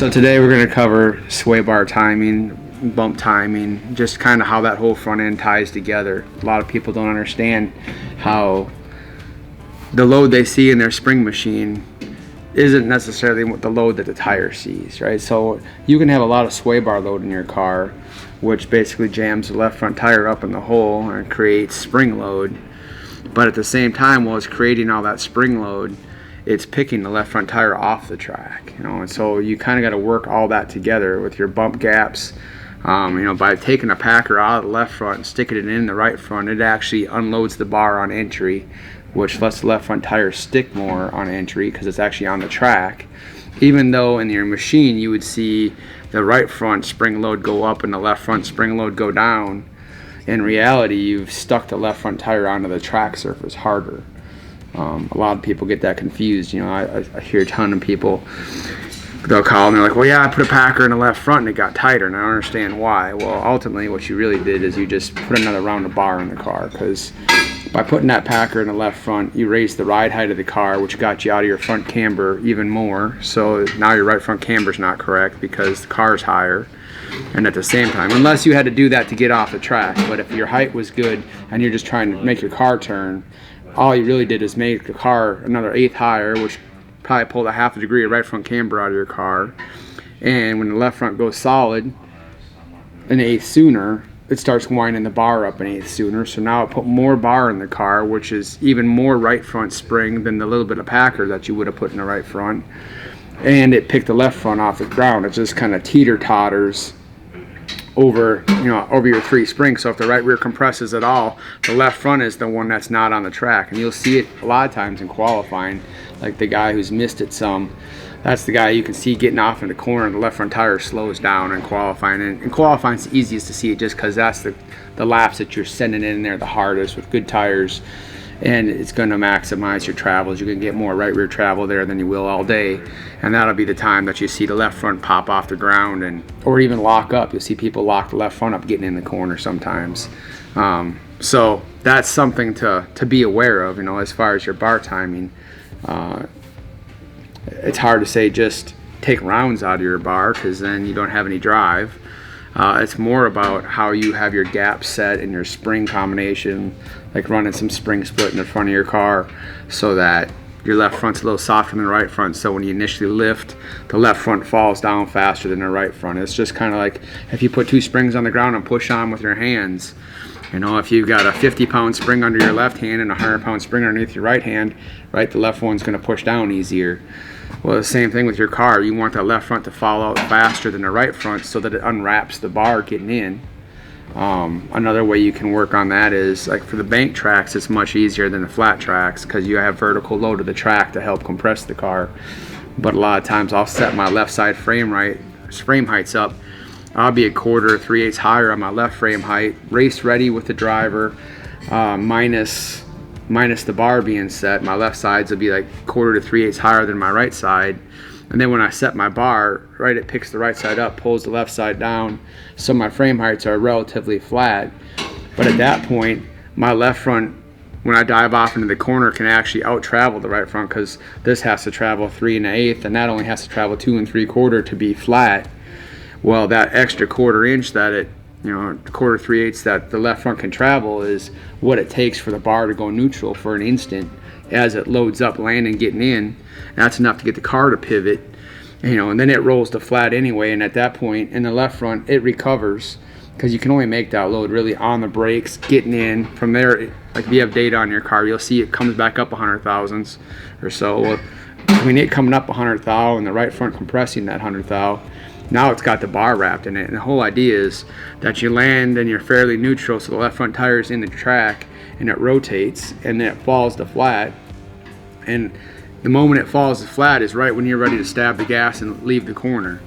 So today we're going to cover sway bar timing, bump timing, just kind of how that whole front end ties together. A lot of people don't understand how the load they see in their spring machine isn't necessarily the load that the tire sees, right? So you can have a lot of sway bar load in your car, which basically jams the left front tire up in the hole and creates spring load. But at the same time, while it's creating all that spring load, it's picking the left front tire off the track, and so you kind of got to work all that together with your bump gaps. By taking a packer out of the left front and sticking it in the right front, it actually unloads the bar on entry, which lets the left front tire stick more on entry because it's actually on the track. Even though in your machine you would see the right front spring load go up and the left front spring load go down, in reality you've stuck the left front tire onto the track surface harder. A lot of people get that confused. I hear a ton of people, they'll call and they're like, well, yeah, I put a packer in the left front and it got tighter, and I don't understand why. Well, ultimately what you really did is you just put another round of bar in the car, because by putting that packer in the left front, you raised the ride height of the car, which got you out of your front camber even more. So now your right front camber is not correct because the car is higher. And at the same time, unless you had to do that to get off the track, but if your height was good and you're just trying to make your car turn, all you really did is make the car another eighth higher, which probably pulled a half a degree of right front camber out of your car. And when the left front goes solid an eighth sooner, it starts winding the bar up an eighth sooner. So now it put more bar in the car, which is even more right front spring than the little bit of packer that you would have put in the right front. And it picked the left front off the ground. It just kind of teeter-totters over your three springs. So if the right rear compresses at all, the left front is the one that's not on the track, and you'll see it a lot of times in qualifying. Like the guy who's missed it some, that's the guy you can see getting off in the corner and the left front tire slows down in qualifying. And in qualifying it's easiest to see it just because that's the laps that you're sending in there the hardest with good tires, and it's going to maximize your travels. You can get more right rear travel there than you will all day, and that'll be the time that you see the left front pop off the ground or even lock up. You'll see people lock the left front up getting in the corner sometimes. So that's something to be aware of, as far as your bar timing. It's hard to say just take rounds out of your bar because then you don't have any drive. It's more about how you have your gap set in your spring combination, like running some spring split in the front of your car so that your left front's a little softer than the right front, so when you initially lift, the left front falls down faster than the right front. It's just kind of like if you put two springs on the ground and push on with your hands. If you've got a 50-pound spring under your left hand and a 100-pound spring underneath your right hand, right, the left one's going to push down easier. Well, the same thing with your car. You want that left front to fall out faster than the right front so that it unwraps the bar getting in. Another way you can work on that is, like for the bank tracks, it's much easier than the flat tracks because you have vertical load of the track to help compress the car. But a lot of times I'll set my left side frame heights up. I'll be a quarter or 3/8 higher on my left frame height, race ready with the driver, minus the bar being set. My left sides will be like quarter to 3/8 higher than my right side. And then when I set my bar, right, it picks the right side up, pulls the left side down, so my frame heights are relatively flat. But at that point, my left front, when I dive off into the corner, can actually out-travel the right front because this has to travel 3 1/8, and that only has to travel 2 3/4 to be flat. Well, that extra quarter inch that quarter 3/8 that the left front can travel is what it takes for the bar to go neutral for an instant as it loads up, landing, getting in. That's enough to get the car to pivot, and then it rolls to flat anyway. And at that point, in the left front, it recovers because you can only make that load really on the brakes, getting in. From there, like if you have data on your car, you'll see it comes back up 100 thousandths or so. Well, between it coming up 100 thou and the right front compressing that 100 thou, now it's got the bar wrapped in it. And the whole idea is that you land and you're fairly neutral, so the left front tire is in the track and it rotates and then it falls to flat. And the moment it falls to flat is right when you're ready to stab the gas and leave the corner,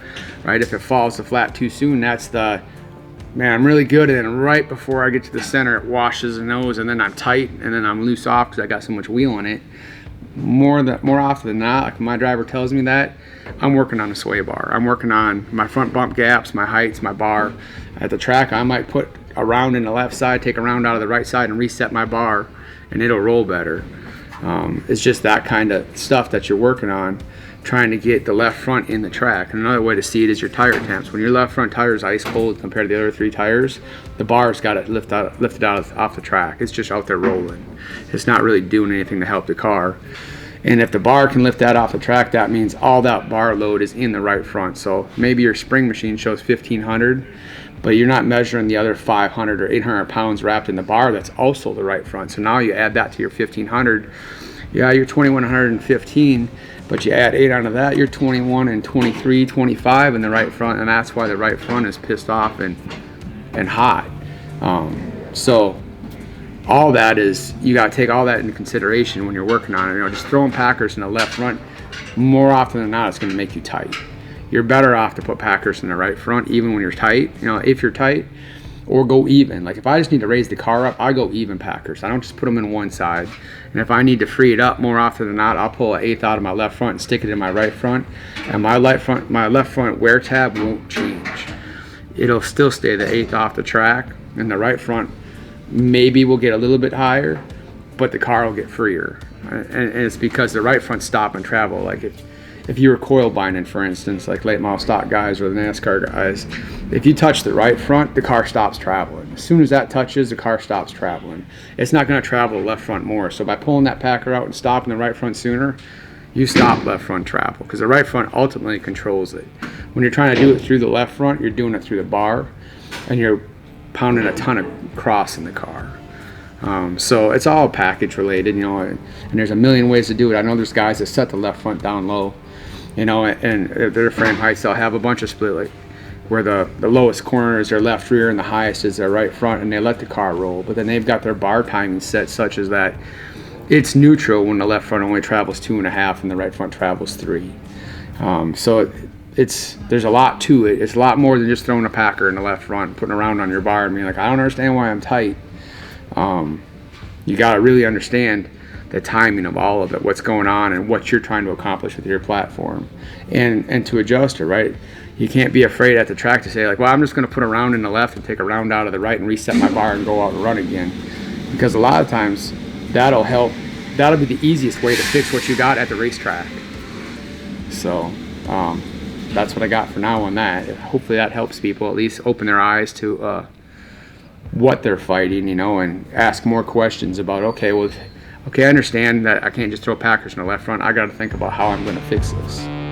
right? If it falls to flat too soon, that's the, man, I'm really good, and then right before I get to the center, it washes the nose, and then I'm tight, and then I'm loose off because I got so much wheel on it. More often than not, like my driver tells me that, I'm working on a sway bar. I'm working on my front bump gaps, my heights, my bar. At the track, I might put a round in the left side, take a round out of the right side, and reset my bar, and it'll roll better. It's just that kind of stuff that you're working on trying to get the left front in the track. And another way to see it is your tire temps. When your left front tire is ice cold compared to the other 3 tires, the bar's got it lifted out off the track. It's just out there rolling. It's not really doing anything to help the car. And if the bar can lift that off the track, that means all that bar load is in the right front. So maybe your spring machine shows 1,500, but you're not measuring the other 500 or 800 pounds wrapped in the bar. That's also the right front. So now you add that to your 1,500. Yeah, you're 2,115, but you add 8 onto that, you're 21 and 23, 25 in the right front, and that's why the right front is pissed off and hot. So all that is, you got to take all that into consideration when you're working on it. You know, just throwing packers in the left front, more often than not, it's going to make you tight. You're better off to put packers in the right front, even when you're tight. You know, if you're tight, or go even. Like if I just need to raise the car up, I go even packers. I don't just put them in one side. And if I need to free it up, more often than not, I'll pull an 1/8 out of my left front and stick it in my right front. And my left front wear tab won't change. It'll still stay the 1/8 off the track, and the right front maybe will get a little bit higher, but the car will get freer. And it's because the right front stop and travel. Like if you were coil binding, for instance, like late model stock guys or the NASCAR guys, if you touch the right front, the car stops traveling. As soon as that touches, the car stops traveling. It's not going to travel the left front more. So by pulling that packer out and stopping the right front sooner, you stop left front travel, because the right front ultimately controls it. When you're trying to do it through the left front, you're doing it through the bar, and you're pounding a ton of cross in the car. So it's all package related, you know, and there's a million ways to do it. I know there's guys that set the left front down low, you know, and their frame heights, they'll have a bunch of split, like where the lowest corner is their left rear and the highest is their right front, and they let the car roll. But then they've got their bar timing set such as that it's neutral when the left front only travels 2.5 and the right front travels 3. So there's a lot to it. It's a lot more than just throwing a packer in the left front and putting a round on your bar and being like, I don't understand why I'm tight. You got to really understand the timing of all of it, what's going on and what you're trying to accomplish with your platform, and to adjust it, right? You can't be afraid at the track to say like, well, I'm just going to put a round in the left and take a round out of the right and reset my bar and go out and run again, because a lot of times that'll be the easiest way to fix what you got at the racetrack. So that's what I got for now on that. Hopefully that helps people at least open their eyes to what they're fighting, you know, and ask more questions about, okay, I understand that I can't just throw packers in the left front. I got to think about how I'm going to fix this.